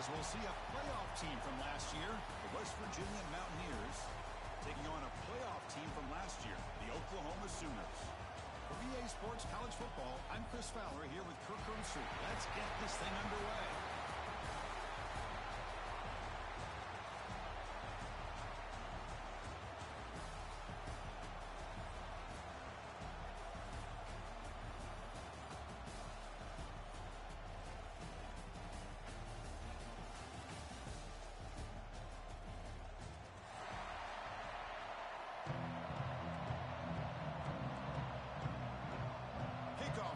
as we'll see a playoff team from last year, the West Virginia Mountaineers, taking on a playoff team from last year, the Oklahoma Sooners. For EA Sports College Football, I'm Chris Fowler here with Kirk Herbstreit. Let's get this thing underway.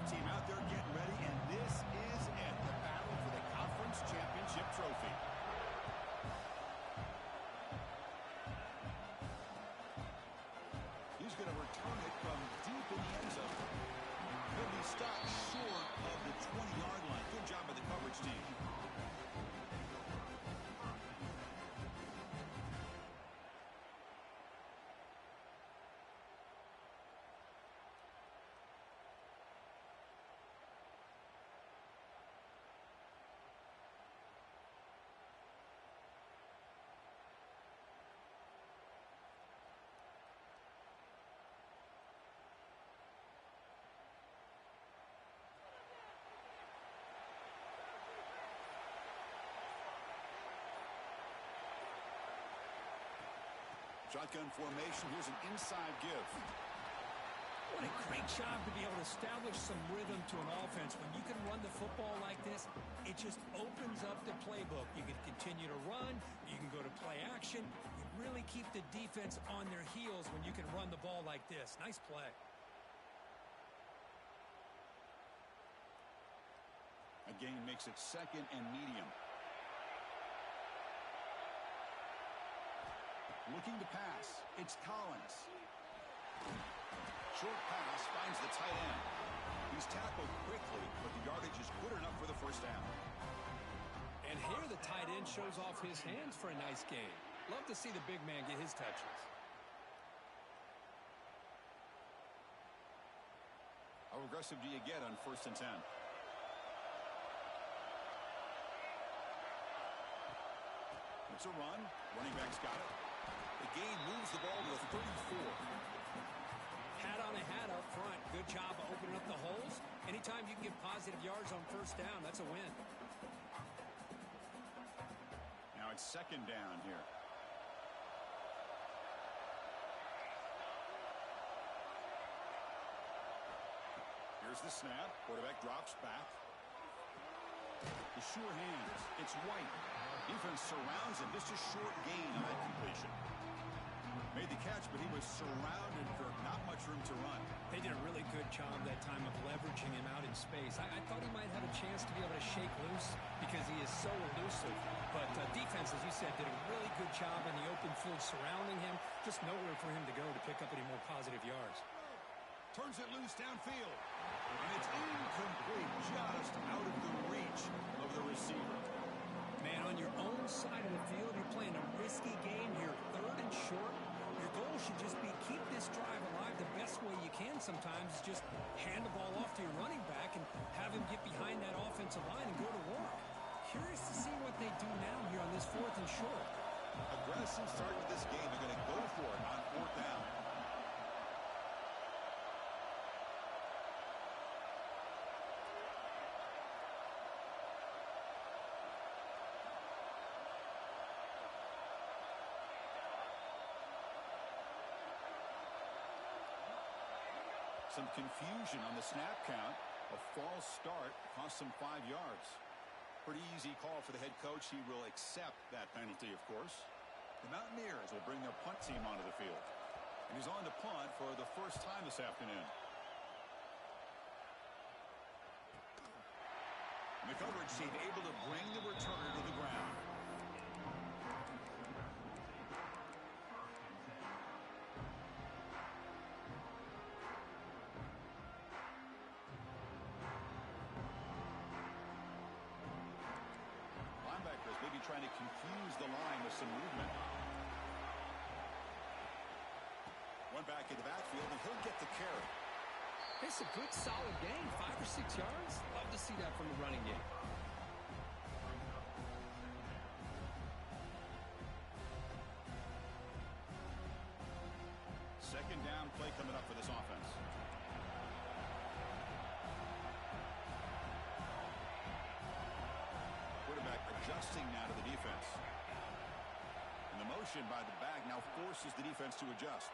Team out there getting ready, and this is it, the battle for the conference championship trophy. He's going to return it from deep in the end zone. He'll be stopped short of the 20-yard line. Good job by the coverage team. Shotgun formation. Here's an inside give. What a great job to be able to establish some rhythm to an offense. When you can run the football like this, it just opens up the playbook. You can continue to run. You can go to play action. You really keep the defense on their heels when you can run the ball like this. Nice play. A gain makes it second and medium. Looking to pass. It's Collins. Short pass finds the tight end. He's tackled quickly, but the yardage is good enough for the first down. And here the tight end shows off his hands for a nice gain. Love to see the big man get his touches. How aggressive do you get on 1st and 10? It's a run. Running back's got it. The gain moves the ball to the 34. Hat on a hat up front. Good job of opening up the holes. Anytime you can get positive yards on 1st down, that's a win. Now it's 2nd down here. Here's the snap. Quarterback drops back. The sure hands. It's White. Defense surrounds him. Just a short gain on that completion. Made the catch, but he was surrounded for not much room to run. They did a really good job that time of leveraging him out in space. I thought he might have a chance to be able to shake loose because he is so elusive. But defense, as you said, did a really good job in the open field surrounding him. Just nowhere for him to go to pick up any more positive yards. Turns it loose downfield. And it's incomplete, just out of the reach of the receiver. Man, on your own side of the field, you're playing a risky game here. 3rd and short. Your goal should just be keep this drive alive the best way you can sometimes. Just hand the ball off to your running back and have him get behind that offensive line and go to work. Curious to see what they do now here on this 4th and short. Aggressive start to this game. They're going to go for it on 4th down. Some confusion on the snap count. A false start cost him 5 yards. Pretty easy call for the head coach. He will accept that penalty, of course. The Mountaineers will bring their punt team onto the field. And he's on to punt for the first time this afternoon. And the coverage team able to bring the returner to the ground. Maybe trying to confuse the line with some movement. One back in the backfield, and he'll get the carry. It's a good, solid gain. 5 or 6 yards. Love to see that from the running game. play coming up for this offense. Quarterback adjusting now to the defense. And the motion by the back now forces the defense to adjust.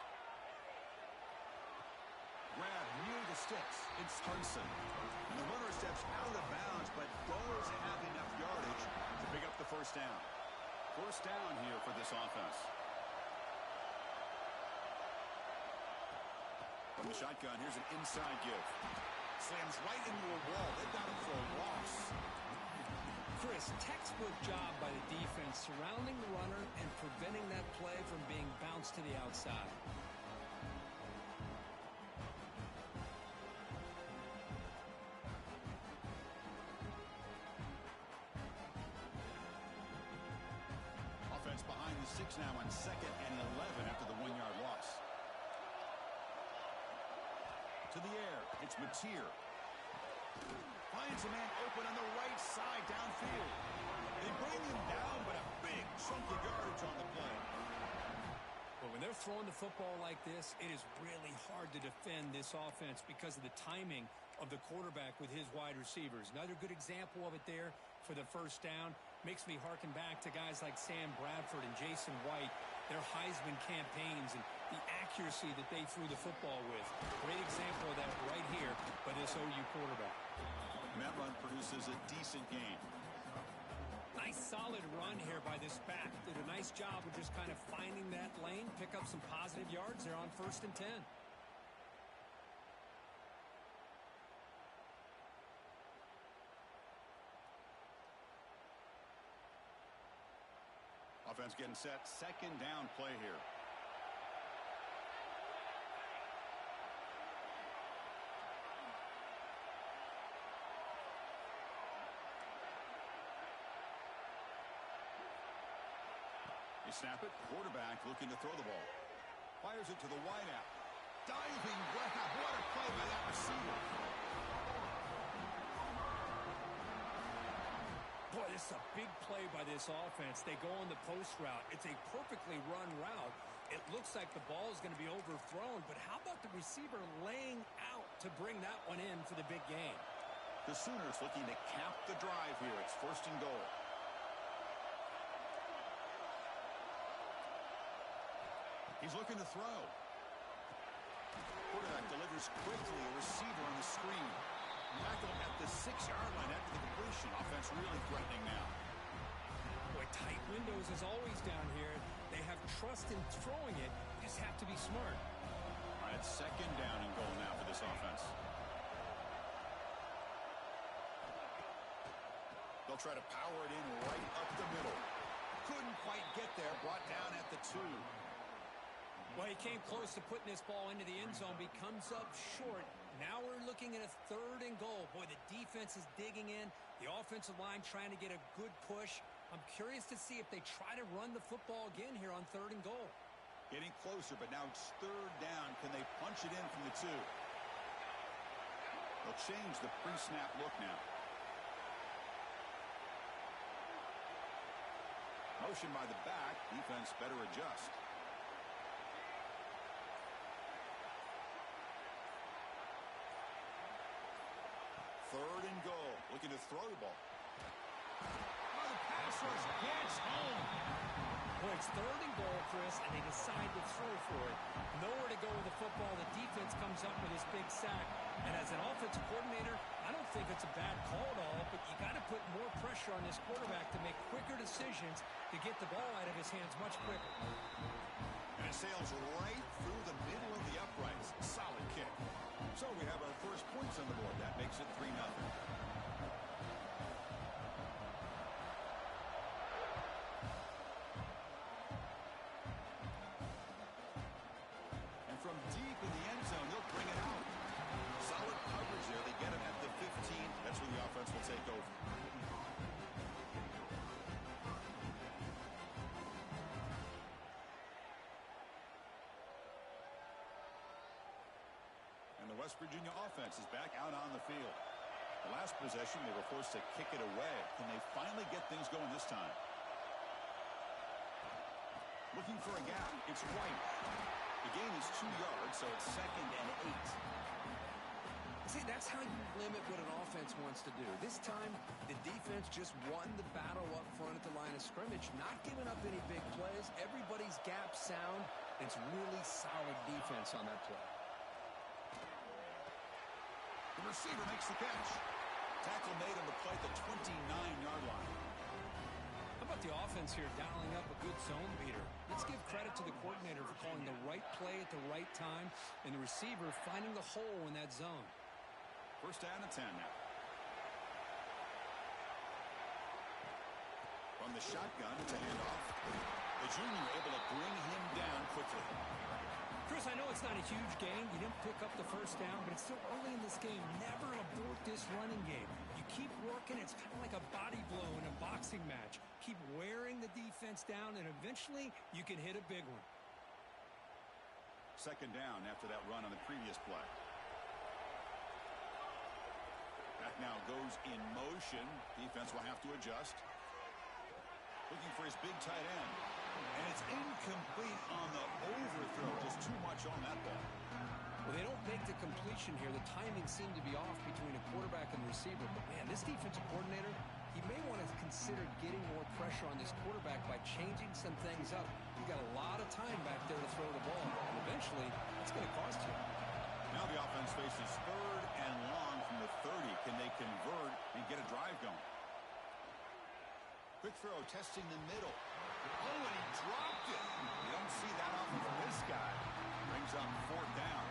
Grab near the sticks. It's Hudson. And the runner steps out of bounds, but does have enough yardage to pick up the first down. First down here for this offense. From the shotgun, here's an inside give. Slams right into a wall. They've got him for a loss. Chris, textbook job by the defense surrounding the runner and preventing that play from being bounced to the outside. Offense behind the 6 now on 2nd and 11 after the 1-yard loss. To the air, it's Mateer. Finds a man open on the right side downfield. They bring him down, but a big chunk of yardage on the play. But when they're throwing the football like this, it is really hard to defend this offense because of the timing of the quarterback with his wide receivers. Another good example of it there for the first down. Makes me harken back to guys like Sam Bradford and Jason White, their Heisman campaigns and the accuracy that they threw the football with. Great example of that right here by this OU quarterback. And that run produces a decent gain. Nice solid run here by this back. Did a nice job of just kind of finding that lane, pick up some positive yards there on 1st and 10. Offense getting set. 2nd down play here. They snap it. Quarterback looking to throw the ball. Fires it to the wideout. Diving grab. What a play by that receiver. Boy, this is a big play by this offense. They go on the post route. It's a perfectly run route. It looks like the ball is going to be overthrown, but how about the receiver laying out to bring that one in for the big game? The Sooners looking to cap the drive here. It's 1st and goal. He's looking to throw. Quarterback delivers quickly. A receiver on the screen. Tackled at the 6-yard line after the completion. Offense really threatening now. Boy, tight windows as always down here. They have trust in throwing it. You just have to be smart. All right, 2nd down and goal now for this offense. They'll try to power it in right up the middle. Couldn't quite get there. Brought down at the 2. Well, he came close to putting this ball into the end zone, but he comes up short. Now we're looking at a 3rd and goal. Boy, the defense is digging in. The offensive line trying to get a good push. I'm curious to see if they try to run the football again here on 3rd and goal. Getting closer, but now it's 3rd down. Can they punch it in from the 2? They'll change the pre-snap look now. Motion by the back. Defense better adjust. Third and goal. Looking to throw the ball. Oh, the pass rush gets home. Boy, it's 3rd and goal, Chris, and they decide to throw for it. Nowhere to go with the football. The defense comes up with this big sack. And as an offensive coordinator, I don't think it's a bad call at all, but you got to put more pressure on this quarterback to make quicker decisions to get the ball out of his hands much quicker. And it sails right through the middle of the uprights. Solid kick. So we have our first points on the board. That makes it 3-0. And from deep in the end zone, they'll bring it out. Solid coverage there. They get him at the 15. That's where the offense will take over. West Virginia offense is back out on the field. The last possession, they were forced to kick it away. Can they finally get things going this time? Looking for a gap. It's White. The gain is 2 yards, so it's 2nd and 8. See, that's how you limit what an offense wants to do. This time, the defense just won the battle up front at the line of scrimmage, not giving up any big plays. Everybody's gap sound. It's really solid defense on that play. The receiver makes the catch. Tackle made on the play at the 29-yard line. How about the offense here dialing up a good zone beater? Let's give credit to the coordinator for calling the right play at the right time and the receiver finding the hole in that zone. 1st down and 10 now. From the shotgun, it's a handoff. The junior able to bring him down quickly. Chris, I know it's not a huge game. You didn't pick up the 1st down, but it's still early in this game. Never abort this running game. You keep working. It's kind of like a body blow in a boxing match. Keep wearing the defense down, and eventually you can hit a big one. 2nd down after that run on the previous play. Back now goes in motion. Defense will have to adjust. Looking for his big tight end. And it's incomplete on the overthrow. Just too much on that ball. Well, they don't make the completion here. The timing seemed to be off between a quarterback and the receiver. But, man, this defensive coordinator, he may want to consider getting more pressure on this quarterback by changing some things up. He's got a lot of time back there to throw the ball. And eventually, it's going to cost you. Now the offense faces 3rd and long from the 30. Can they convert and get a drive going? Quick throw, testing the middle. Oh, and he dropped it. You don't see that often from this guy. Brings up 4th down.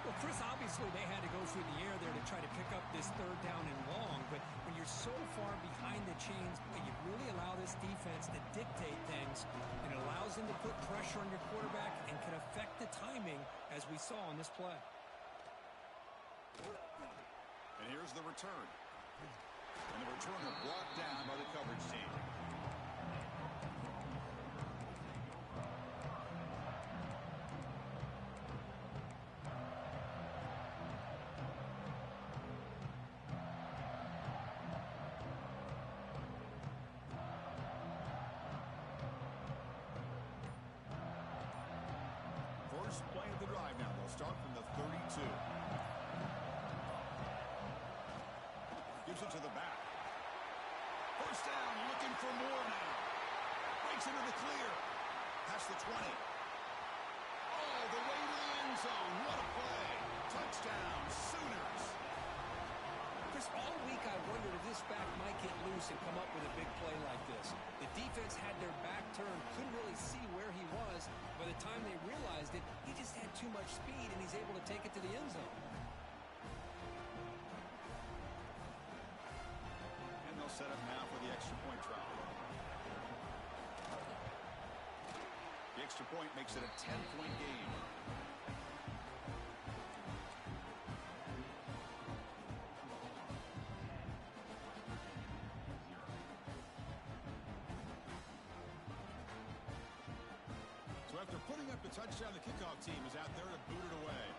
Well, Chris, obviously they had to go through the air there to try to pick up this 3rd down and long. But when you're so far behind the chains, you really allow this defense to dictate things. And it allows them to put pressure on your quarterback and can affect the timing, as we saw on this play. And here's the return. And the returner brought down by the coverage team. First play of the drive now. They'll start from the 32. Gives it to the back. 1st down, looking for more now. Breaks into the clear. Past the 20. Oh, the way to the end zone. What a play. Touchdown, Sooners. Chris, all week I wondered if this back might get loose and come up with a big play like this. The defense had their back turned, couldn't really see where he was. By the time they realized it, he just had too much speed, and he's able to take it to the end zone. Set up now for the extra point try. The extra point makes it a 10-point game. So after putting up the touchdown, the kickoff team is out there to boot it away.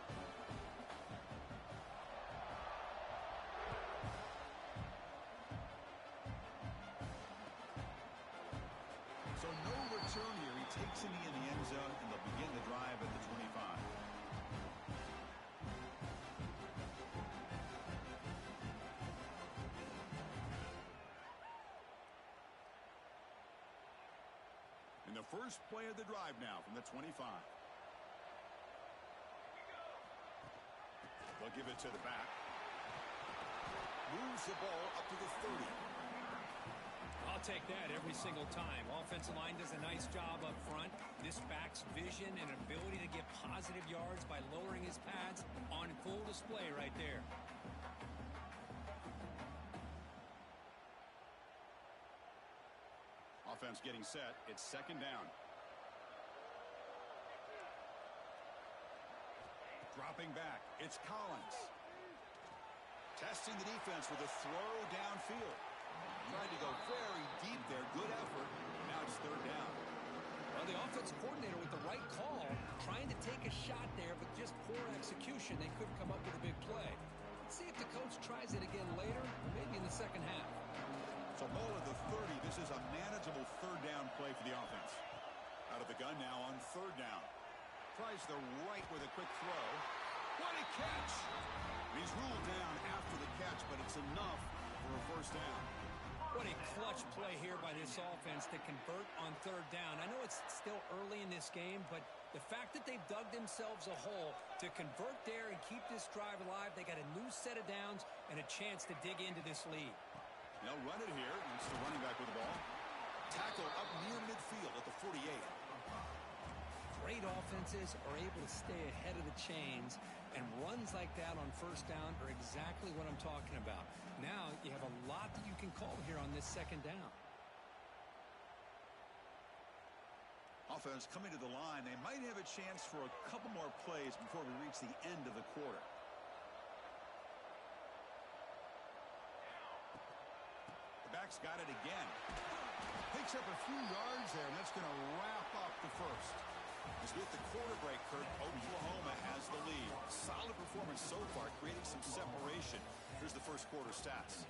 So no return here. He takes it in the end zone, and they'll begin the drive at the 25. And the first play of the drive now from the 25. They'll give it to the back. Moves the ball up to the 30. I'll take that every single time. Offensive line does a nice job up front. This back's vision and ability to get positive yards by lowering his pads on full display right there. Offense getting set. It's 2nd down. Dropping back. It's Collins. Testing the defense with a throw downfield. Tried to go very deep there. Good effort. Now it's 3rd down. Well, the offensive coordinator with the right call, trying to take a shot there, but just poor execution. They couldn't come up with a big play. Let's see if the coach tries it again later, or maybe in the second half. So ball at the 30. This is a manageable 3rd down play for the offense. Out of the gun now on 3rd down. Tries the right with a quick throw. What a catch! He's ruled down after the catch, but it's enough for a first down. What a clutch play here by this offense to convert on third down. I know it's still early in this game, but the fact that they've dug themselves a hole to convert there and keep this drive alive, they got a new set of downs and a chance to dig into this lead. They'll run it here. It's the running back with the ball. Tackle up near midfield at the 48. Great offenses are able to stay ahead of the chains, and runs like that on first down are exactly what I'm talking about. Now you have a lot that you can call here on this second down. Offense coming to the line. They might have a chance for a couple more plays before we reach the end of the quarter. The back's got it again. Picks up a few yards there, and that's going to wrap up the first. As with the quarter break, Kurt, Oklahoma has the lead. Solid performance so far, creating some separation. Here's the first quarter stats.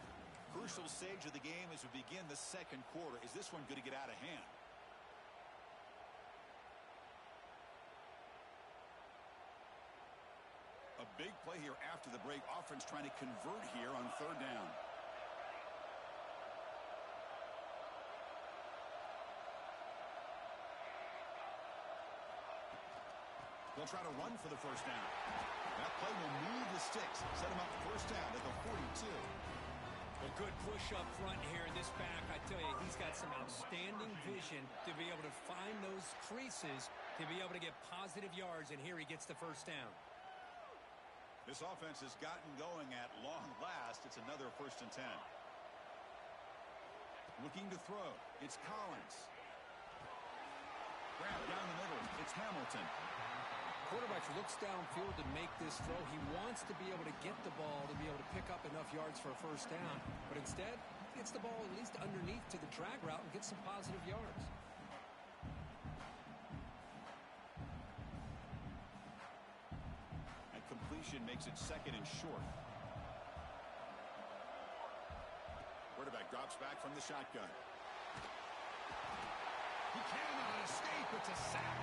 Crucial stage of the game as we begin the second quarter. Is this one going to get out of hand? A big play here after the break. Offense trying to convert here on third down. They'll try to run for the first down. That play will move the sticks. Set him up first down at the 42. A good push up front here in this back. I tell you, he's got some outstanding vision to be able to find those creases, to be able to get positive yards, and here he gets the first down. This offense has gotten going at long last. It's another 1st and 10. Looking to throw. It's Collins. Grab down the middle. It's Hamilton. Quarterback looks downfield to make this throw. He wants to be able to get the ball to be able to pick up enough yards for a first down. But instead, he gets the ball at least underneath to the drag route and gets some positive yards. And completion makes it 2nd and short. Quarterback drops back from the shotgun. He cannot escape. It's a sack.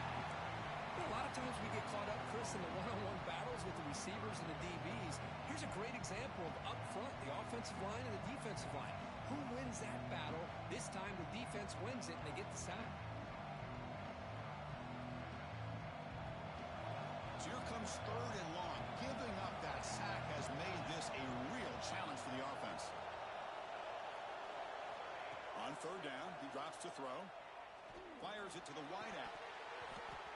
A lot of times we get caught up, Chris, in the one-on-one battles with the receivers and the DBs. Here's a great example of up front, the offensive line and the defensive line. Who wins that battle? This time the defense wins it and they get the sack. So here comes 3rd and long. Giving up that sack has made this a real challenge for the offense. On 3rd down, he drops to throw. Fires it to the wideout.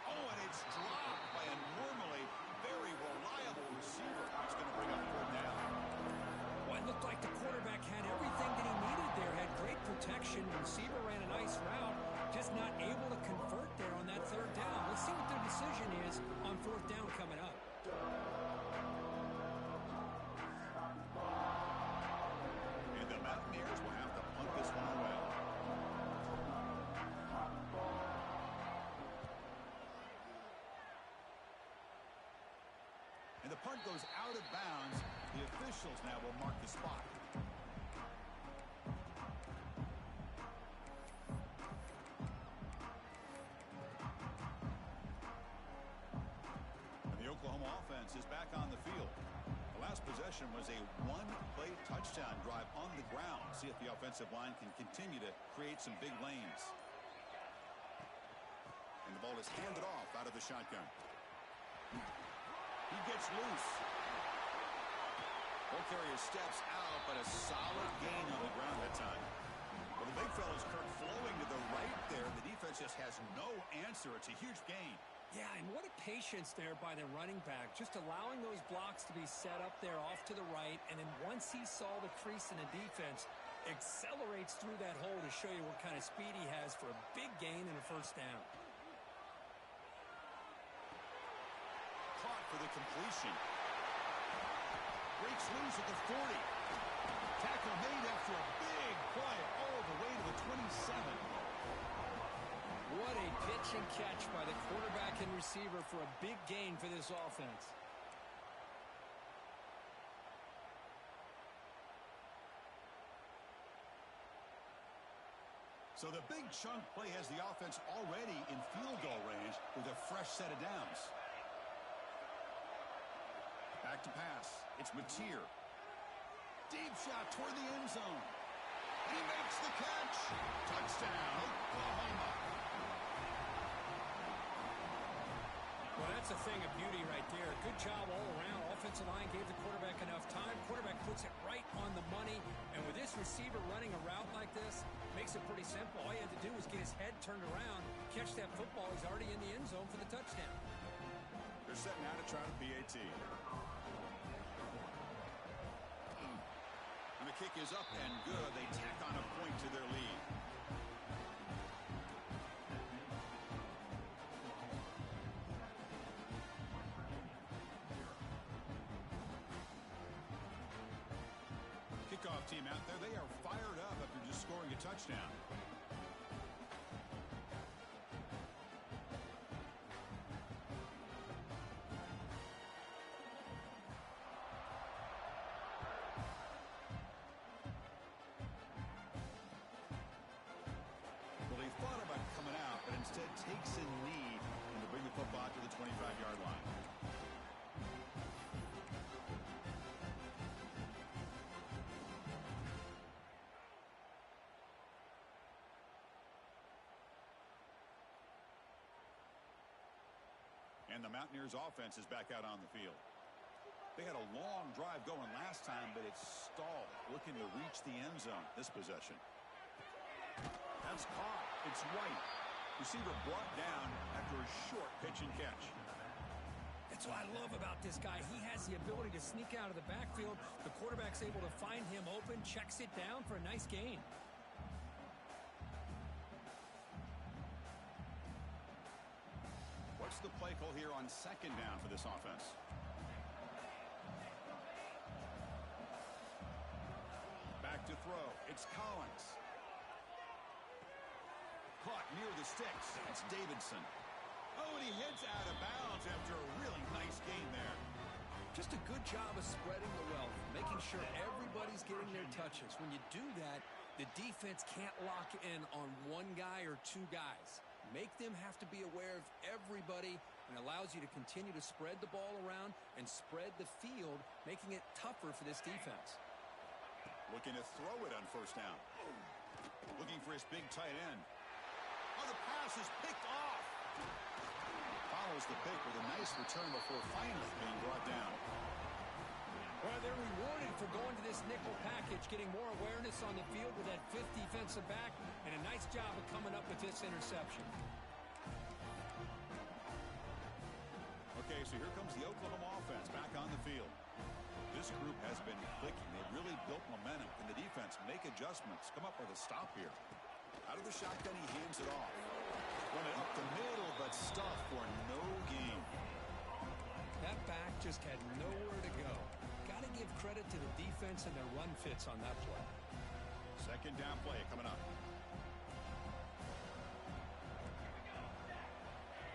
Oh, and it's dropped by a normally very reliable receiver. He's going to bring up 4th down. Well, it looked like the quarterback had everything that he needed there. Had great protection. The receiver ran a nice route. Just not able to convert there on that 3rd down. Let's see what their decision is on 4th down coming up. And the Mountaineers will have to punt this one away. And the punt goes out of bounds. The officials now will mark the spot. And the Oklahoma offense is back on the field. The last possession was a one-play touchdown drive on the ground. See if the offensive line can continue to create some big lanes. And the ball is handed off out of the shotgun. He gets loose. Ball carrier steps out, but a solid gain on the ground that time. Well, the big fella's Kurt flowing to the right there. The defense just has no answer. It's a huge gain. Yeah, and what a patience there by the running back. Just allowing those blocks to be set up there off to the right. And then once he saw the crease in the defense, accelerates through that hole to show you what kind of speed he has for a big gain and a first down. Caught for the completion. Breaks loose at the 40. Tackle made after a big play all the way to the 27. What a pitch and catch by the quarterback and receiver for a big gain for this offense. So the big chunk play has the offense already in field goal range with a fresh set of downs. Back to pass. It's Mateer. Deep shot toward the end zone. And he makes the catch. Touchdown, Oklahoma. Well, that's a thing of beauty right there. Good job all around. Offensive line gave the quarterback enough time. Quarterback puts it right on the money. And with this receiver running a route like this, makes it pretty simple. All you had to do was get his head turned around, catch that football. He's already in the end zone for the touchdown. They're setting out to try to PAT. And the kick is up and good. They tack on a point to their lead. Kickoff team out there. They are fired up after just scoring a touchdown. Well, he thought about coming out, but instead takes a knee and to bring the football to the 25-yard line. And the Mountaineers offense is back out on the field. They had a long drive going last time, but it's stalled, looking to reach the end zone this possession. That's caught. It's White. Receiver brought down after a short pitch and catch. That's what I love about this guy. He has the ability to sneak out of the backfield. The quarterback's able to find him open, checks it down for a nice gain. What's the play call here on second down for this offense? Back to throw. It's Collins. Caught near the sticks. It's Davidson. Oh, and he hits out of bounds after a really nice gain there. Just a good job of spreading the wealth, making sure everybody's getting their touches. When you do that, the defense can't lock in on one guy or two guys. Make them have to be aware of everybody, and allows you to continue to spread the ball around and spread the field, making it tougher for this defense. Looking to throw it on first down. Looking for his big tight end. Oh, the pass is picked off. Follows the pick with a nice return before finally being brought down. Well, they're rewarded for going to this nickel package, getting more awareness on the field with that fifth defensive back, and a nice job of coming up with this interception. Okay, so here comes the Oklahoma offense back on the field. This group has been clicking. They've really built momentum. Can the defense make adjustments? Come up with a stop here. Out of the shotgun, he hands it off. Running up the middle, but stuffed for no gain. That back just had nowhere to go. Got to give credit to the defense and their run fits on that play. Second down play coming up.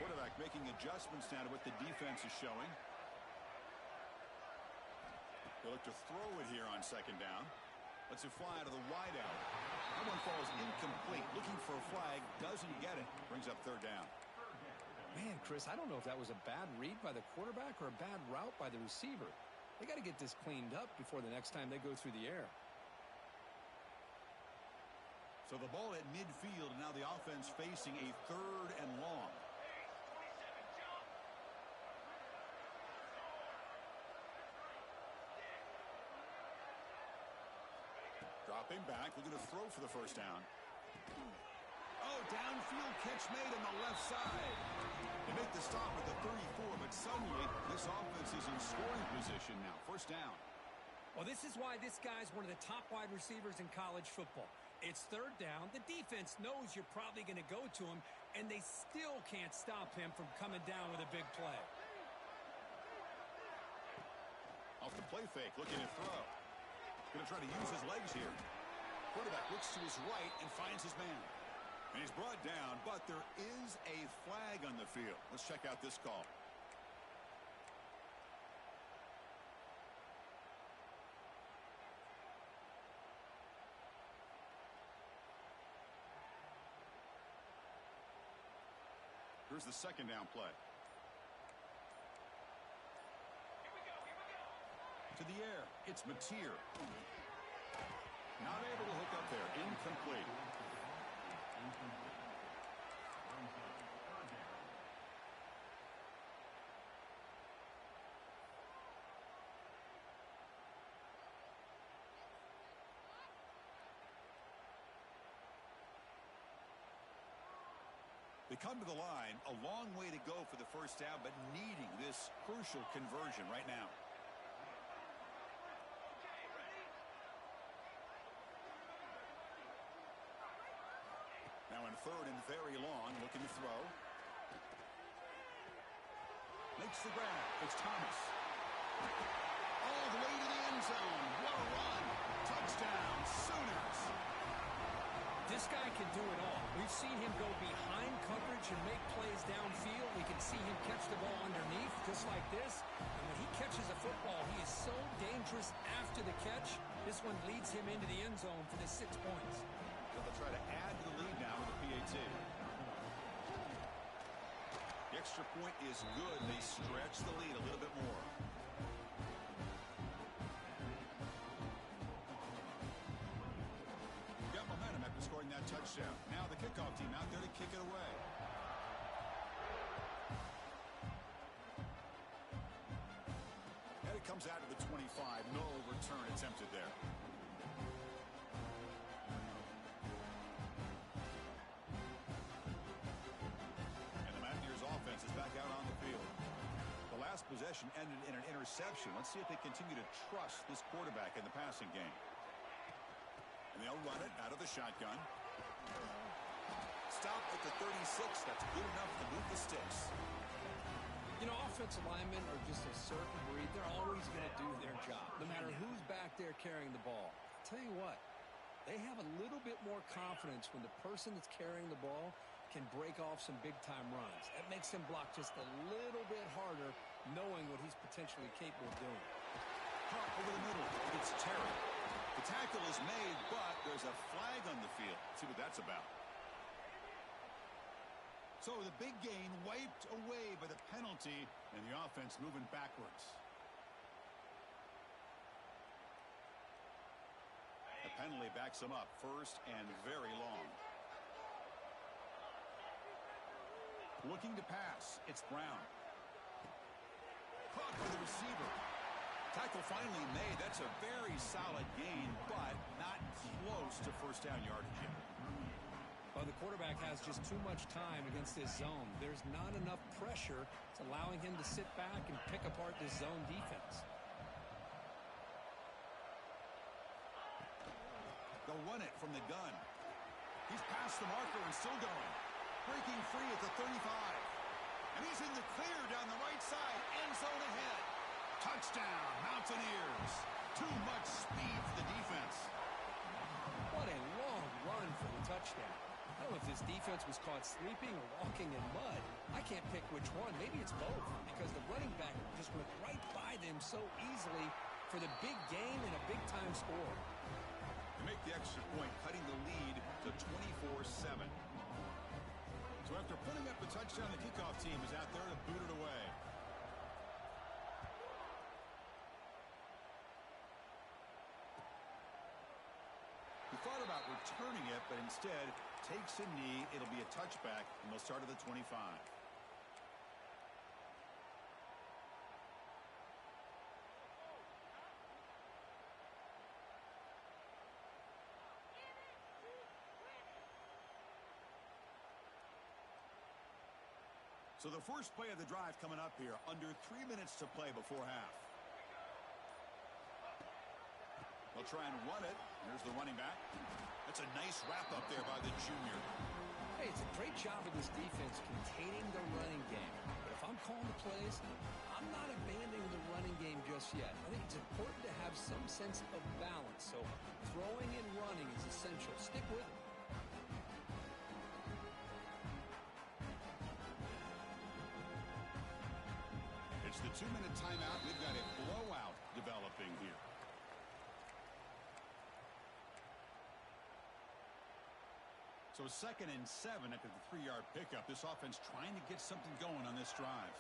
Quarterback making adjustments now to what the defense is showing. They look to throw it here on second down. Lets it fly out of the wideout. That one falls incomplete. Looking for a flag. Doesn't get it. Brings up third down. Man, Chris, I don't know if that was a bad read by the quarterback or a bad route by the receiver. They got to get this cleaned up before the next time they go through the air. So the ball at midfield, and now the offense facing a third and long. Dropping back, looking to throw for the first down. Oh, downfield catch made on the left side. They make the stop at the 34, but suddenly this offense is in scoring position now. First down. Well, this is why this guy's one of the top wide receivers in college football. It's third down. The defense knows you're probably going to go to him, and they still can't stop him from coming down with a big play. Off the play fake, looking to throw. Going to try to use his legs here. Quarterback looks to his right and finds his man. And he's brought down, but there is a flag on the field. Let's check out this call. Here's the second down play. To the air, it's Mateer. Not able to hook up there. Incomplete. They come to the line, a long way to go for the first down, but needing this crucial conversion right now. Now in third and very long, looking to throw. Makes the grab. It's Thomas. All the way to the end zone. What a run. Touchdown, Sooners. This guy can do it all. We've seen him go behind coverage and make plays downfield. We can see him catch the ball underneath, just like this. And when he catches a football, he is so dangerous after the catch. This one leads him into the end zone for the 6 points. They'll try to add to the lead now with the PAT. The extra point is good. They stretch the lead a little bit more. Got momentum after scoring that touchdown. Now the kickoff team out there to kick it away. And it comes out to the 25. No return attempted there. Possession ended in an interception. Let's see if they continue to trust this quarterback in the passing game. And they'll run it out of the shotgun. Stop at the 36. That's good enough to move the sticks. You know, offensive linemen are just a certain breed. They're always going to do their job, no matter who's back there carrying the ball. I'll tell you what, they have a little bit more confidence when the person that's carrying the ball can break off some big-time runs. That makes him block just a little bit harder, knowing what he's potentially capable of doing. Caught over the middle. It's Terry. The tackle is made, but there's a flag on the field. Let's see what that's about. So the big gain wiped away by the penalty, and the offense moving backwards. The penalty backs them up. First and very long. Looking to pass. It's Brown. Caught by the receiver. Tackle finally made. That's a very solid gain, but not close to first down yardage yet. Well, the quarterback has just too much time against this zone. There's not enough pressure. It's allowing him to sit back and pick apart this zone defense. They'll run it from the gun. He's past the marker and still going. Breaking free at the 35. And he's in the clear down the right side. End zone ahead. Touchdown, Mountaineers. Too much speed for the defense. What a long run for the touchdown. I don't know if this defense was caught sleeping or walking in mud. I can't pick which one. Maybe it's both, because the running back just went right by them so easily for the big gain and a big-time score. To make the extra point, cutting the lead to 24-7. So after putting up the touchdown, the kickoff team is out there to boot it away. He thought about returning it, but instead takes a knee. It'll be a touchback, and they'll start at the 25. So the first play of the drive coming up here, under 3 minutes to play before half. They'll try and run it. Here's the running back. That's a nice wrap up there by the junior. Hey, it's a great job of this defense containing the running game. But if I'm calling the plays, I'm not abandoning the running game just yet. I think it's important to have some sense of balance. So throwing and running is essential. Stick with it. It's the 2-minute timeout. We've got a blowout developing here. So 2nd and 7 after the 3-yard pickup. This offense trying to get something going on this drive.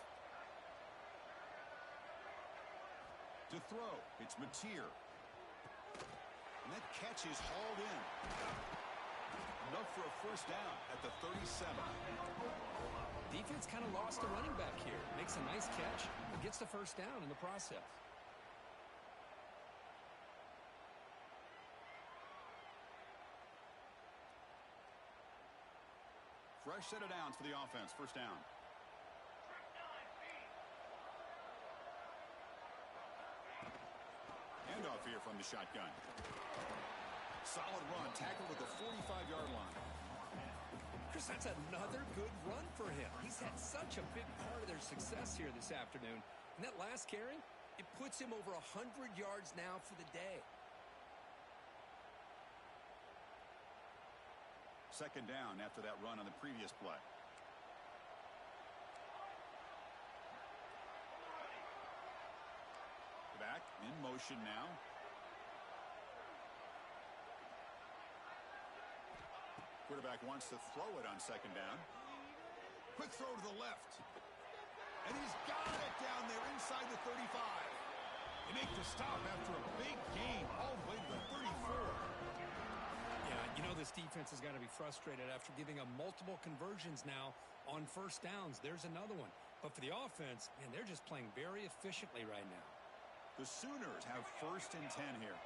To throw, it's Mateer. And that catch is hauled in. Enough for a first down at the 37. Defense kind of lost a running back here. Makes a nice catch and gets the first down in the process. Fresh set of downs for the offense. First down. Handoff here from the shotgun. Solid run. Tackled at the 45-yard line. Chris, that's another good run for him. He's had such a big part of their success here this afternoon. And that last carry, it puts him over 100 yards now for the day. Second down after that run on the previous play. Back in motion now. Quarterback wants to throw it on second down. Quick throw to the left. And he's got it down there inside the 35. They make the stop after a big gain all the way to the 34. Yeah, you know this defense has got to be frustrated after giving up multiple conversions now on first downs. There's another one. But for the offense, man, they're just playing very efficiently right now. The Sooners have first and 10 here.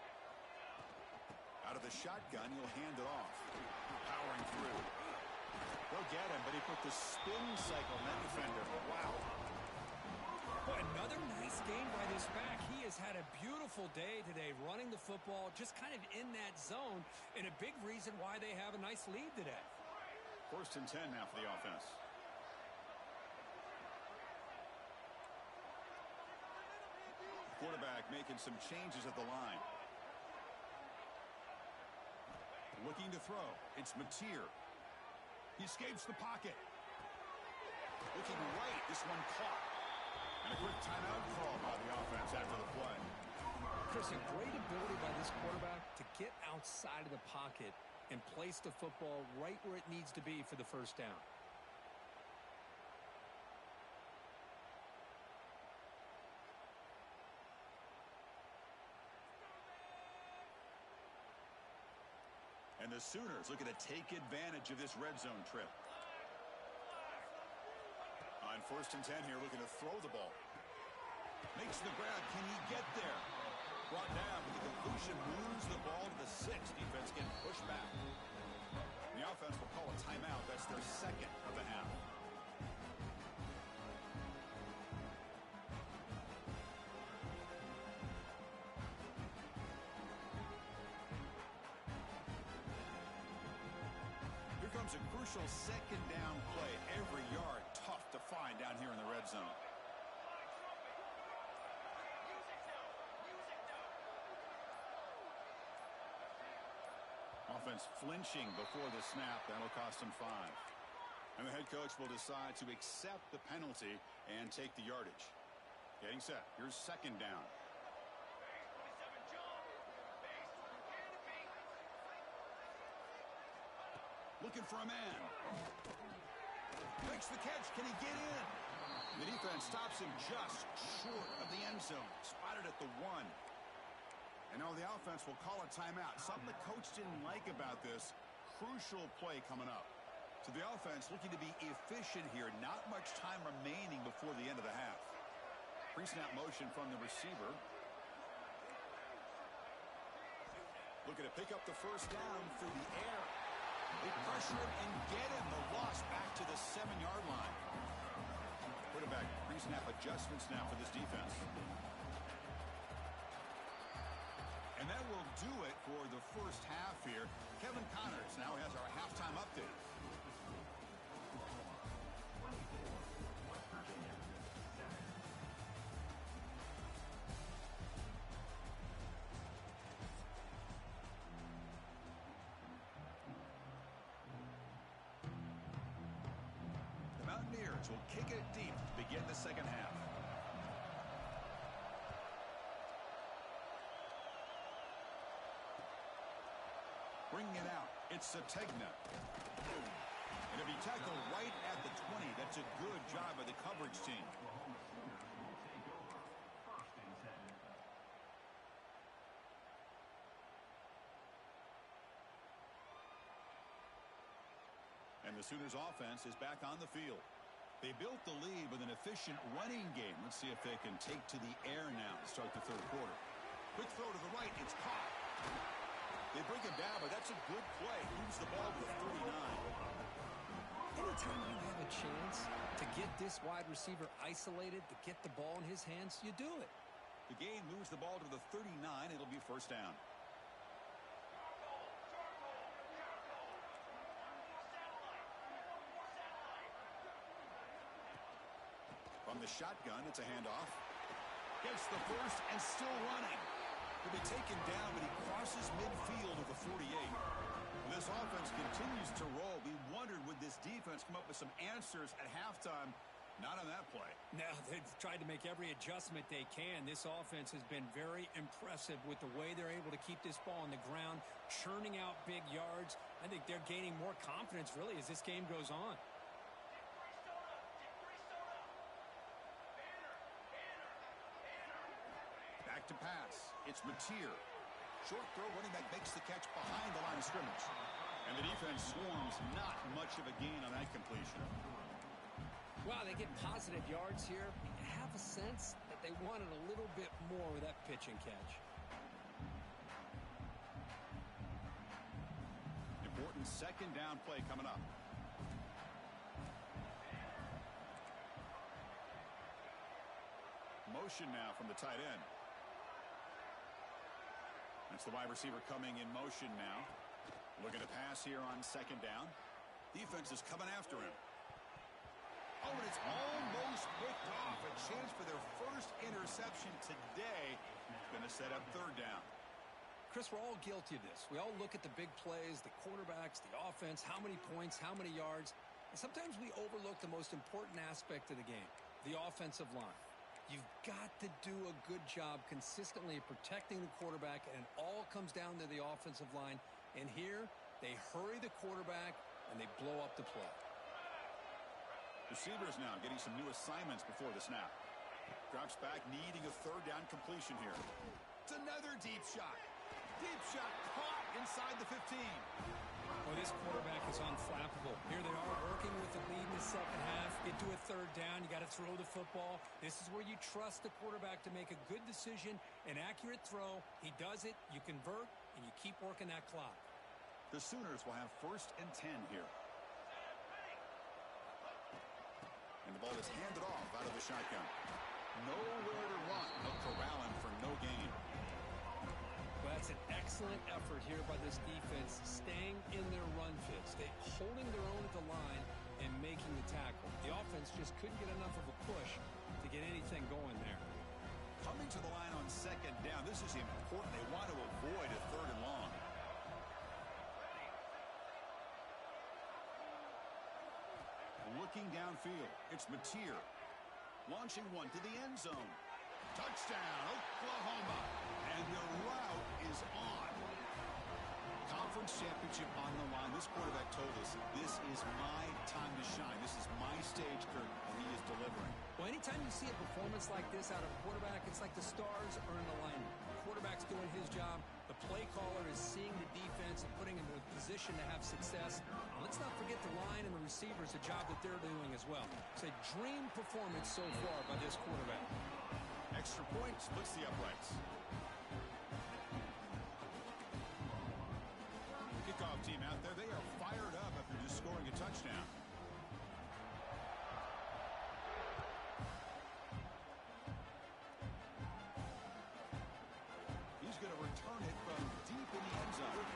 Out of the shotgun, he'll hand it off. Powering through. They'll get him, but he put the spin cycle on that defender. Wow. Boy, another nice game by this back. He has had a beautiful day today running the football, just kind of in that zone, and a big reason why they have a nice lead today. First and 10 now for the offense. Quarterback making some changes at the line. Looking to throw. It's Mateer. He escapes the pocket. Looking right. This one caught. And a quick timeout call by the offense after the play. Chris, a great ability by this quarterback to get outside of the pocket and place the football right where it needs to be for the first down. And the Sooners looking to take advantage of this red zone trip. On first and 10 here, looking to throw the ball. Makes the grab. Can he get there? Brought down, but the conclusion moves the ball to the 6. Defense getting pushed back. The offense will call a timeout. That's their second of the half. A crucial second down play. Every yard tough to find down here in the red zone. Offense flinching before the snap. That'll cost him 5. And the head coach will decide to accept the penalty and take the yardage. Getting set. Here's second down. Looking for a man. Makes the catch. Can he get in? The defense stops him just short of the end zone. Spotted at the 1. And now the offense will call a timeout. Something the coach didn't like about this. Crucial play coming up. So the offense looking to be efficient here. Not much time remaining before the end of the half. Pre-snap motion from the receiver. Looking to pick up the first down through the air. They pressure him and get him. The loss back to the 7-yard line. Quarterback pre-snap adjustments now for this defense. And that will do it for the first half here. Kevin Connors now has our halftime update. Will kick it deep to begin the second half. Bringing it out, it's Sategna. And if he tackled right at the 20, that's a good job by the coverage team. And the Sooners offense is back on the field. They built the lead with an efficient running game. Let's see if they can take to the air now to start the third quarter. Quick throw to the right. It's caught. They bring him down, but that's a good play. Moves the ball to the 39. Anytime you have a chance to get this wide receiver isolated, to get the ball in his hands, you do it. The game moves the ball to the 39. It'll be first down. From the shotgun, it's a handoff. Gets the first and still running. He'll be taken down, but he crosses midfield at the 48. This offense continues to roll. We wondered, would this defense come up with some answers at halftime? Not on that play. No, they've tried to make every adjustment they can. This offense has been very impressive with the way they're able to keep this ball on the ground, churning out big yards. I think they're gaining more confidence, really, as this game goes on. Back to pass. It's Mateer. Short throw, running back makes the catch behind the line of scrimmage. And the defense swarms. Not much of a gain on that completion. Well, they get positive yards here. You have a sense that they wanted a little bit more with that pitch and catch. Important second down play coming up. Motion now from the tight end. That's the wide receiver coming in motion now. Looking to pass here on second down. Defense is coming after him. Oh, and it's almost picked off. A chance for their first interception today. Going to set up third down. Chris, we're all guilty of this. We all look at the big plays, the quarterbacks, the offense, how many points, how many yards. And sometimes we overlook the most important aspect of the game, the offensive line. You've got to do a good job consistently protecting the quarterback, and it all comes down to the offensive line. And here, they hurry the quarterback, and they blow up the play. Receivers now getting some new assignments before the snap. Drops back, needing a third down completion here. It's another deep shot. Deep shot caught inside the 15. Well, this quarterback is unflappable. Here they are working with the lead in the second half. Get to a third down. You got to throw the football. This is where you trust the quarterback to make a good decision, an accurate throw. He does it, you convert, and you keep working that clock. The Sooners will have first and 10 here. And the ball is handed off out of the shotgun. Nowhere to run, but corralling for no gain. Well, that's an excellent effort here by this defense, staying in their run fits. They holding their own at the line and making the tackle. The offense just couldn't get enough of a push to get anything going there. Coming to the line on second down, this is important. They want to avoid a third and long. Looking downfield, it's Mateer. Launching one to the end zone. Touchdown, Oklahoma. And the route is on. Conference championship on the line. This quarterback told us, this is my time to shine. This is my stage, Kurt, and he is delivering. Well, anytime you see a performance like this out of a quarterback, it's like the stars are in alignment. The quarterback's doing his job. The play caller is seeing the defense and putting him in a position to have success. And let's not forget the line and the receivers, the job that they're doing as well. It's a dream performance so far by this quarterback. Extra point splits the uprights. Kickoff team out there, they are fired up after just scoring a touchdown. He's going to return it from deep in the end zone.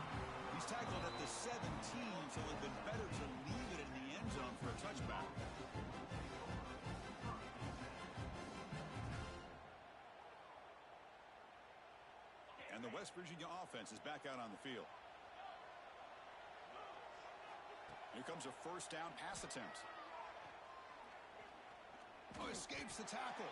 He's tackled at the 17, so it would have been better to leave it in the end zone for a touchback. And the West Virginia offense is back out on the field. Here comes a first down pass attempt. Oh, escapes the tackle.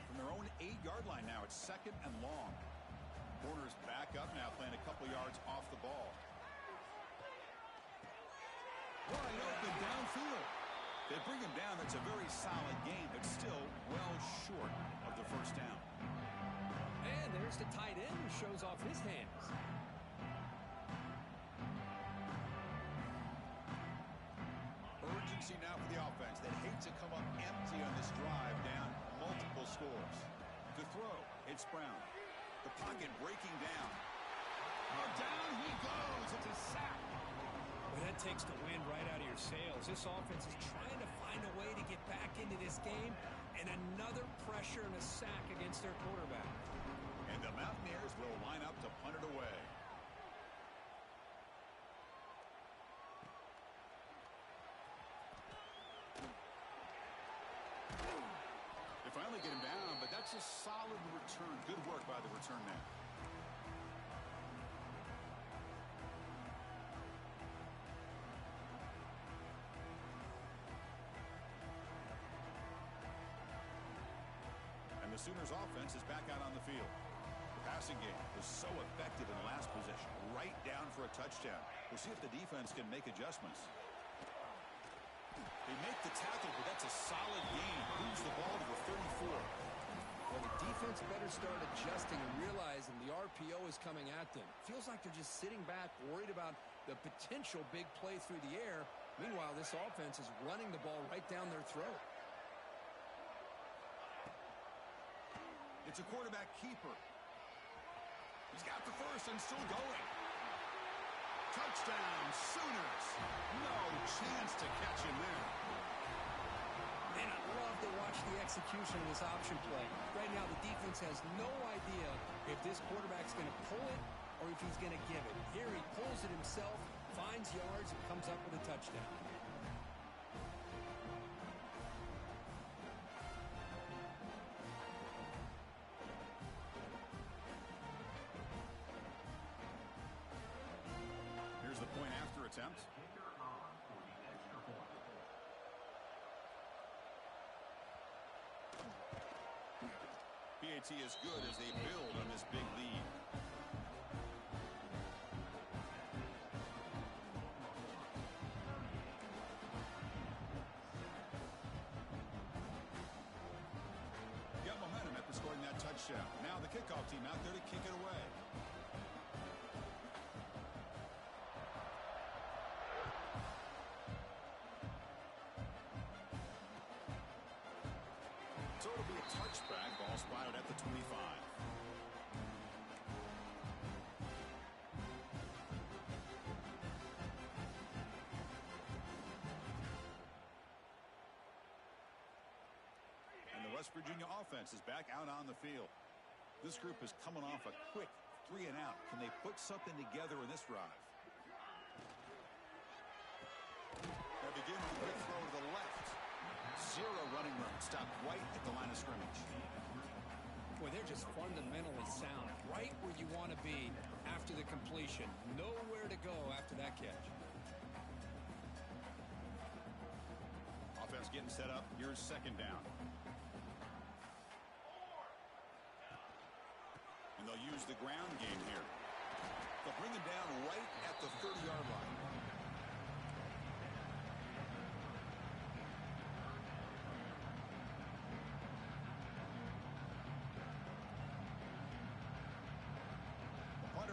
From their own 8-yard line now, it's second and long. Corner's back up now, playing a couple yards off the ball. Wide open downfield. They bring him down. That's a very solid game, but still well short of the first down. And there's the tight end who shows off his hands. Urgency now for the offense that hates to come up empty on this drive, down multiple scores. To throw, it's Brown. The pocket breaking down. Oh, down he goes. It's a sack. Well, that takes the wind right out of your sails. This offense is trying to find a way to get back into this game, and another pressure and a sack against their quarterback. And the Mountaineers will line up to punt it away. They finally get him down, but that's a solid return. Good work by the return man. And the Sooners offense is back out on the field. The passing game was so effective in the last possession, right down for a touchdown. We'll see if the defense can make adjustments. They make the tackle, but that's a solid gain. Moves the ball to the 34. Well, the defense better start adjusting and realizing the RPO is coming at them. Feels like they're just sitting back, worried about the potential big play through the air. Meanwhile, this offense is running the ball right down their throat. It's a quarterback keeper. He's got the first and still going. Touchdown, Sooners. No chance to catch him there. Man, I love to watch the execution of this option play. Right now, the defense has no idea if this quarterback's going to pull it or if he's going to give it. Here he pulls it himself, finds yards, and comes up with a touchdown. Here's the point after attempt. PAT is good as they build on this big lead. Got momentum after scoring that touchdown. Now the kickoff team out there to kick it away. So it'll be a touchback. Ball spotted at the 25. And the West Virginia offense is back out on the field. This group is coming off a quick 3-and-out. Can they put something together in this drive? They begin with a quick throw to the left. Zero running room. Stopped right at the line of scrimmage. Boy, they're just fundamentally sound. Right where you want to be after the completion. Nowhere to go after that catch. Offense getting set up. Here's second down. And they'll use the ground game here. They'll bring him down right at the 30-yard line.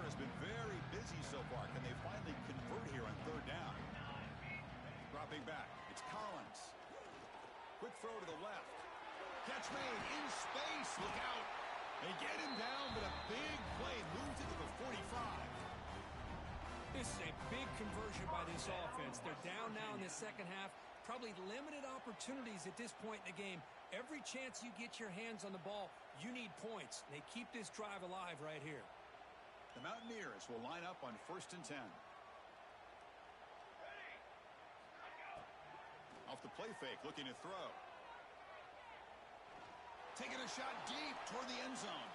Has been very busy so far. Can they finally convert here on third down? Dropping back. It's Collins. Quick throw to the left. Catch made in space. Look out. They get him down, but a big play moves it to the 45. This is a big conversion by this offense. They're down now in the second half. Probably limited opportunities at this point in the game. Every chance you get your hands on the ball, you need points. They keep this drive alive right here. The Mountaineers will line up on 1st and 10. Off the play fake, looking to throw. Taking a shot deep toward the end zone.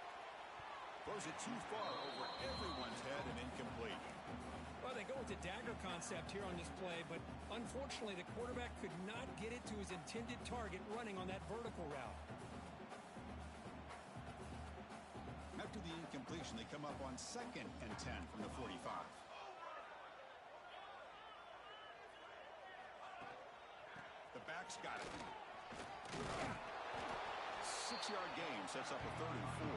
Throws it too far over everyone's head and incomplete. Well, they go with the dagger concept here on this play, but unfortunately the quarterback could not get it to his intended target running on that vertical route. After the incomplete completion. They come up on 2nd and 10 from the 45. The back's got it. 6-yard gain sets up a 3rd and 4.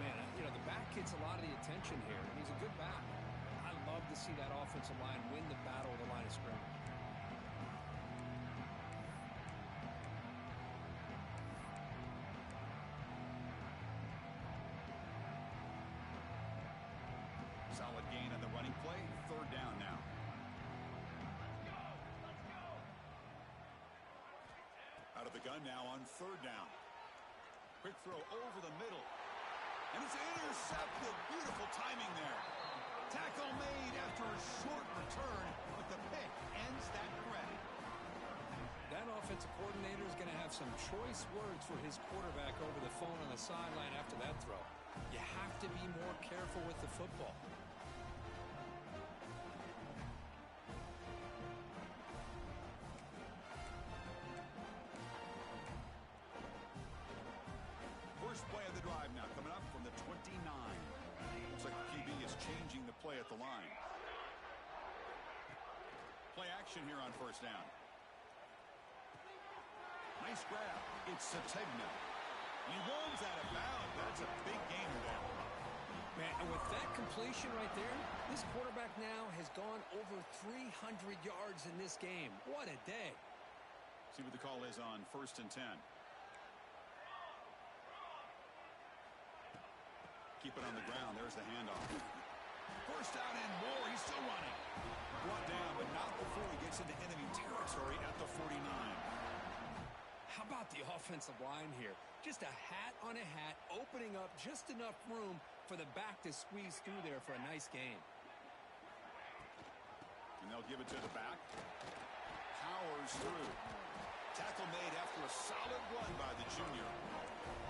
Man, you know, the back gets a lot of the attention here, and he's a good back. I love to see that offensive line win the battle of the line of scrimmage. Solid gain on the running play. 3rd down now. Out of the gun now on 3rd down. Quick throw over the middle. And it's intercepted. Beautiful timing there. Tackle made after a short return, but the pick ends that threat. That offensive coordinator is going to have some choice words for his quarterback over the phone on the sideline after that throw. You have to be more careful with the football. First play of the drive now coming up from the 29. Looks like the QB is changing the play at the line. Play action here on 1st down. Nice grab. It's Sategna. He runs out of bounds. That's a big gain there. Man, and with that completion right there, this quarterback now has gone over 300 yards in this game. What a day. See what the call is on 1st and 10. Keep it on the ground. There's the handoff. 1st down and more. He's still running. Brought down, but not before he gets into enemy territory at the 49. How about the offensive line here? Just a hat on a hat, opening up just enough room for the back to squeeze through there for a nice gain. And they'll give it to the back. Powers through. Tackle made after a solid run by the junior.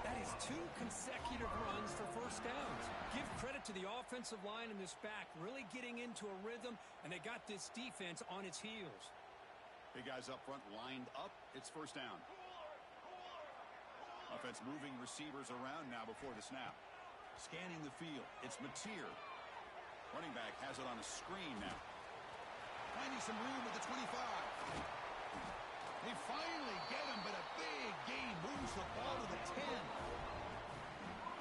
That is 2 consecutive runs for 1st downs. Give credit to the offensive line and this back really getting into a rhythm, and they got this defense on its heels. Big guys up front lined up. It's 1st down. Offense moving receivers around now before the snap. Scanning the field. It's Mateer. Running back has it on a screen now. Finding some room at the 25. They finally get him, but a big gain moves the ball to the 10.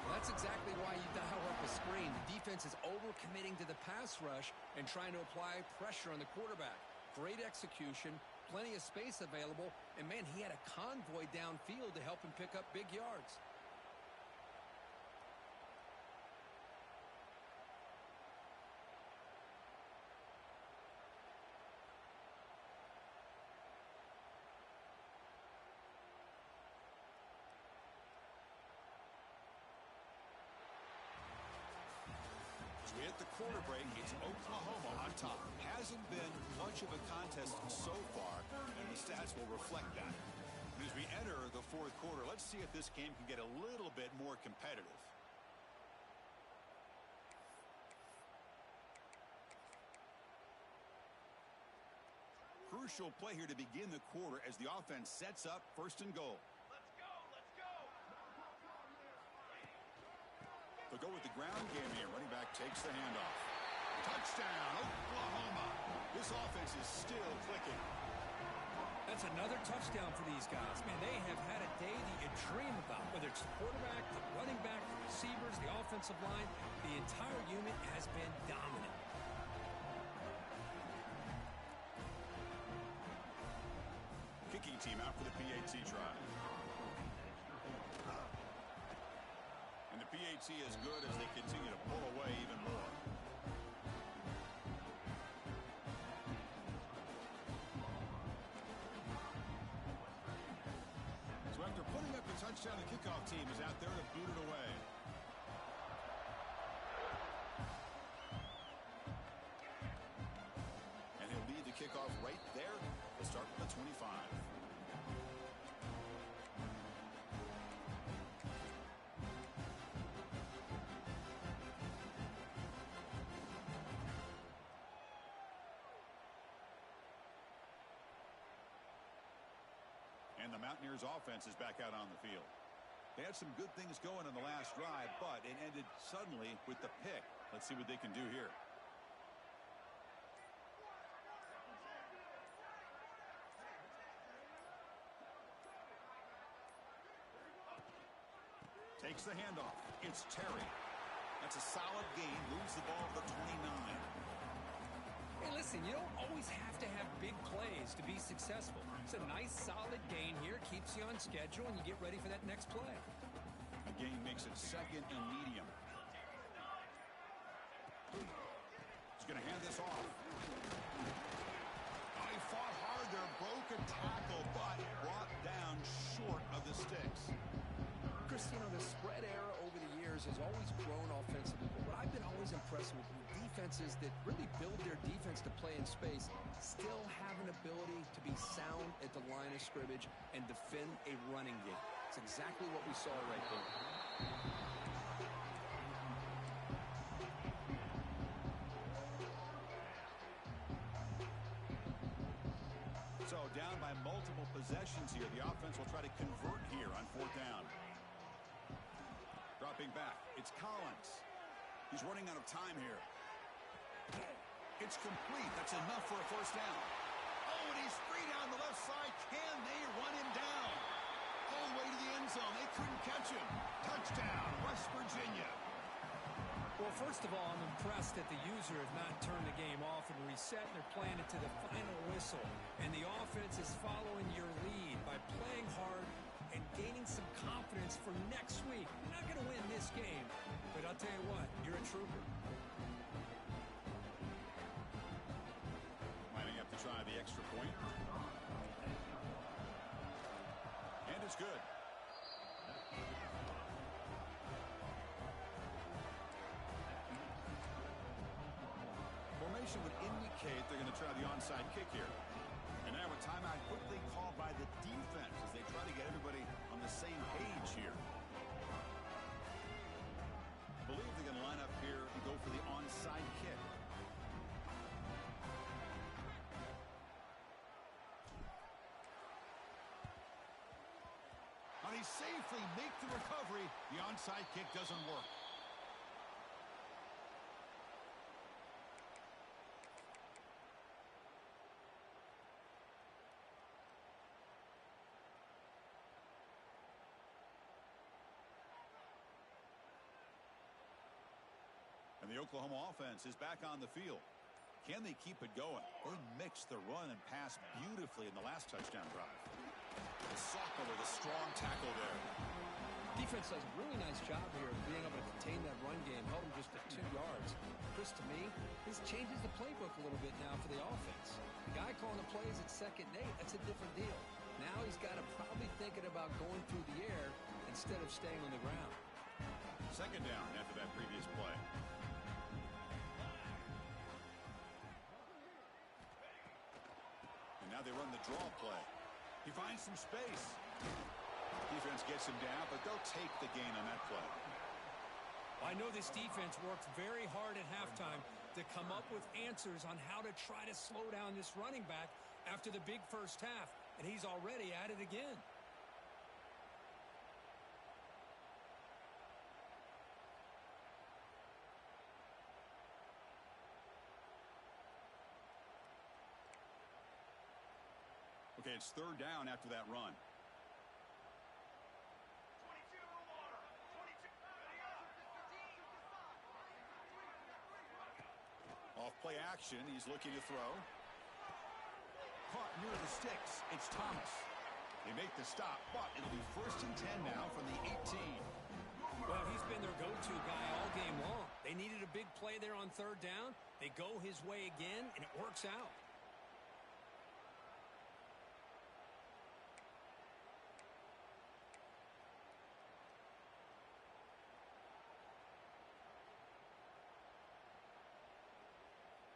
Well, that's exactly why you dial up a screen. The defense is overcommitting to the pass rush and trying to apply pressure on the quarterback. Great execution, plenty of space available, and man, he had a convoy downfield to help him pick up big yards. We hit the quarter break. It's Oklahoma on top. Hasn't been much of a contest so far, and the stats will reflect that. And as we enter the 4th quarter, let's see if this game can get a little bit more competitive. Crucial play here to begin the quarter as the offense sets up 1st and goal. They'll go with the ground game here. Running back takes the handoff. Touchdown, Oklahoma. This offense is still clicking. That's another touchdown for these guys. Man, they have had a day that you dream about. Whether it's the quarterback, the running back, the receivers, the offensive line, the entire unit has been dominant. Kicking team out for the PAT try. And the PAT is good as they continue to pull away even more. So after putting up the touchdown, the kickoff team is out there to boot it away. And he'll lead the kickoff right there. We'll start with the 25. And the Mountaineers offense is back out on the field. They had some good things going on the last drive, but it ended suddenly with the pick. Let's see what they can do here. Takes the handoff. It's Terry. That's a solid gain. Moves the ball to the 29. Hey, listen, you don't always have to have big plays to be successful. It's a nice, solid gain here. Keeps you on schedule, and you get ready for that next play. The gain makes it 2nd and medium. He's going to hand this off. Oh, he fought hard there. Broke a tackle, but brought down short of the sticks. Chris, you know, the spread era over the years has always grown offensively. But what I've been always impressed with defenses that really build their defense to play in space still have an ability to be sound at the line of scrimmage and defend a running game. It's exactly what we saw right there. So down by multiple possessions here. The offense will try to convert here on 4th down. Dropping back. It's Collins. He's running out of time here. It's complete. That's enough for a 1st down. Oh, and he's free down the left side. Can they run him down? All the way to the end zone. They couldn't catch him. Touchdown, West Virginia. Well, first of all, I'm impressed that the user has not turned the game off and reset, and they're playing it to the final whistle. And the offense is following your lead by playing hard and gaining some confidence for next week. You're not going to win this game, but I'll tell you what, you're a trooper. Lining up to try the extra point. And it's good. Formation would indicate they're going to try the onside kick here. And now a timeout quickly called by the defense as they try to get everybody on the same page here. I believe they're going to line up here and go for the onside kick. How they safely make the recovery. The onside kick doesn't work. And the Oklahoma offense is back on the field. Can they keep it going? They mixed the run and pass beautifully in the last touchdown drive. Soccer with a strong tackle there. Defense does a really nice job here of being able to contain that run game, held them just at 2 yards. Chris, to me, this changes the playbook a little bit now for the offense. The guy calling the plays at 2nd and 8, that's a different deal. Now he's got to probably thinking about going through the air instead of staying on the ground. 2nd down after that previous play. Now they run the draw play. He finds some space. Defense gets him down, but they'll take the gain on that play. I know this defense worked very hard at halftime to come up with answers on how to try to slow down this running back after the big first half, and he's already at it again. Okay, it's 3rd down after that run. Off play action, he's looking to throw. Caught near the sticks, it's Thomas. They make the stop, but it'll be 1st and 10 now from the 18. Well, he's been their go-to guy all game long. They needed a big play there on 3rd down. They go his way again, and it works out.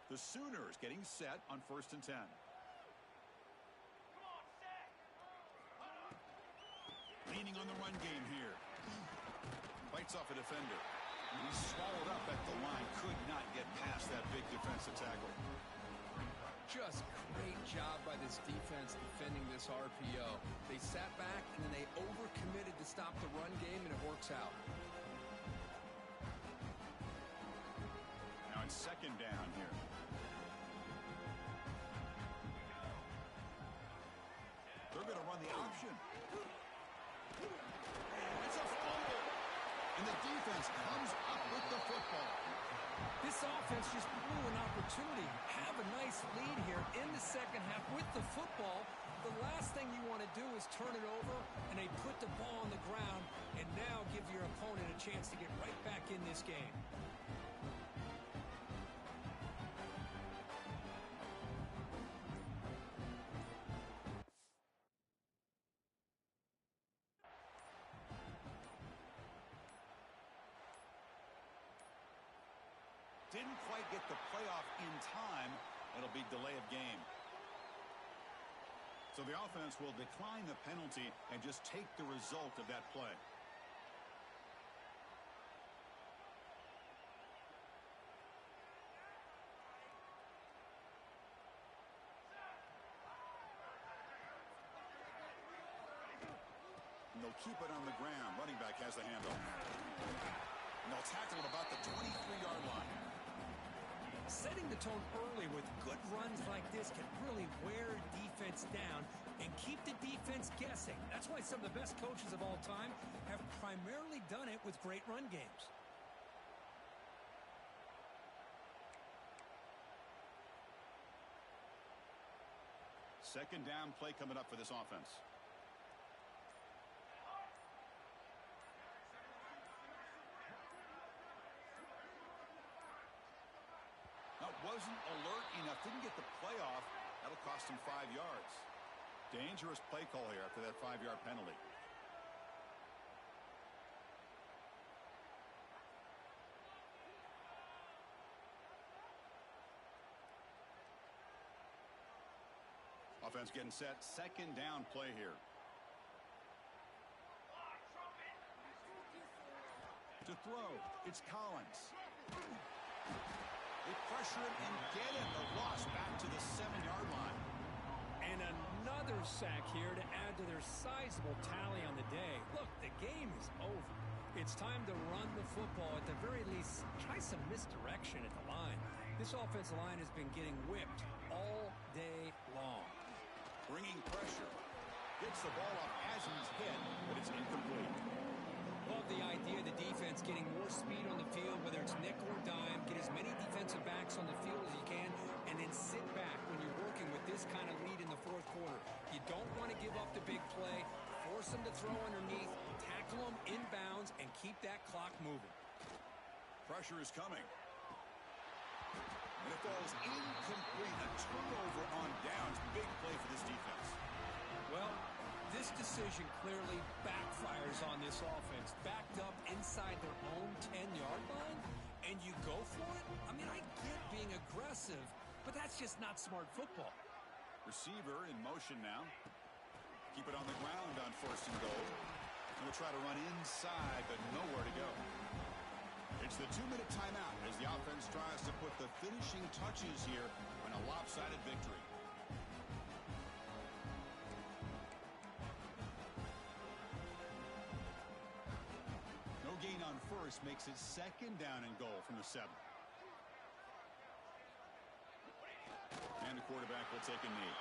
The Sooners getting set on 1st and 10. Leaning on the run game here. Bites off a defender. And he's swallowed up at the line. Could not get past that big defensive tackle. Just great job by the this defense defending this RPO. They sat back, and then they overcommitted to stop the run game, and it works out. Now it's second down here. They're going to run the option. It's a fumble. And the defense comes up with the football. This offense just blew an opportunity. Have a nice lead here in the second half with the football. The last thing you want to do is turn it over, and they put the ball on the ground and now give your opponent a chance to get right back in this game. Didn't quite get the playoff in time. It'll be delay of game. So the offense will decline the penalty and just take the result of that play. And they'll keep it on the ground. Running back has the handle. And they'll tackle it about the 23-yard line. Setting the tone early with good runs like this can really wear defense down and keep the defense guessing. That's why some of the best coaches of all time have primarily done it with great run games. Second down play coming up for this offense. Wasn't alert enough, didn't get the playoff. That'll cost him 5 yards. Dangerous play call here after that 5-yard penalty. Offense getting set. Second down play here. To throw, it's Collins. They pressure him and get it. The loss back to the 7-yard line. And another sack here to add to their sizable tally on the day. Look, the game is over. It's time to run the football. At the very least, try some misdirection at the line. This offensive line has been getting whipped all day long. Bringing pressure. Gets the ball off as he's hit, but it's incomplete. Love the idea of the defense getting more speed on the field, whether it's nickel or dime. Get as many defensive backs on the field as you can, and then sit back when you're working with this kind of lead in the fourth quarter. You don't want to give up the big play. Force them to throw underneath, tackle them inbounds, and keep that clock moving. Pressure is coming. And it falls incomplete. A turnover on downs. Big play for this defense. Well, this decision clearly backfires on this offense. Backed up inside their own 10-yard line, and you go for it? I mean, I get being aggressive, but that's just not smart football. Receiver in motion now. Keep it on the ground on first and goal. And we'll try to run inside, but nowhere to go. It's the 2-minute timeout as the offense tries to put the finishing touches here on a lopsided victory. Gain on first makes it second down and goal from the 7. And the quarterback will take a knee.